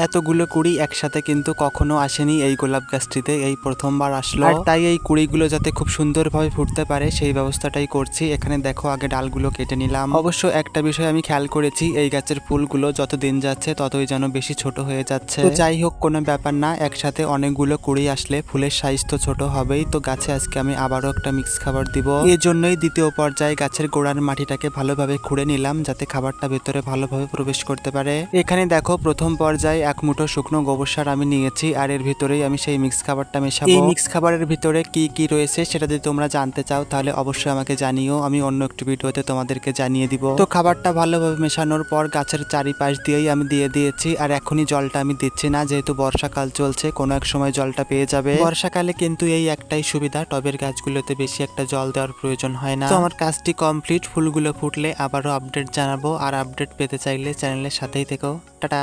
এতগুলো কুড়ি একসাথে কিন্তু কখনো আসেনি এই গোলাপ গাছটিতে, এই প্রথমবার আসলো। আর তাই এই কুড়িগুলো যাতে খুব সুন্দরভাবে ফুটতে পারে সেই ব্যবস্থাটাই করছি। এখানে দেখো আগে ডালগুলো কেটে নিলাম। অবশ্য একটা বিষয় আমি খেয়াল করেছি, এই গাছের ফুলগুলো যত দিন যাচ্ছে ততই যেন বেশি ছোট হয়ে যাচ্ছে। তো যাই হোক, কোনো ব্যাপার না, একসাথে অনেকগুলো কুড়ি আসলে ফুলের সাইজ তো ছোট হবেই। তো গাছে আজকে আমি আবারও একটা মিক্স খাবার দিব। এই জন্যই দ্বিতীয় পর্যায়ে গাছের গোড়ার মাটিটাকে ভালোভাবে খুঁড়ে নিলাম, যাতে খাবারটা ভেতরে ভালোভাবে প্রবেশ করতে পারে। এখানে দেখো প্রথম পর্যায়ে এক মুঠো শুকনো গোবর সার আমি নিয়েছি, আর এর ভিতরেই আমি সেই মিক্স খাবারটা মেশাবো। এই মিক্স খাবারের ভিতরে কি কি রয়েছে সেটা যদি তোমরা জানতে চাও তাহলে অবশ্যই আমাকে জানিও, আমি অন্য একটি ভিডিওতে তোমাদেরকে জানিয়ে দিব। তো খাবারটা ভালোভাবে মেশানোর পর গাছের চারিপাশ দিয়েই আমি দিয়ে দিয়েছি। আর এখনই জলটা আমি দিচ্ছি না, যেহেতু বর্ষাকাল চলছে, কোনো এক সময় জলটা পেয়ে যাবে। বর্ষাকালে কিন্তু এই একটাই সুবিধা, টবের গাছগুলোতে বেশি একটা জল দেওয়ার প্রয়োজন হয় না। তো আমার কাজটি কমপ্লিট, ফুলগুলো ফুটলে আবারও আপডেট জানাবো। আর আপডেট পেতে চাইলে চ্যানেলের সাথেই থেকো। টাটা।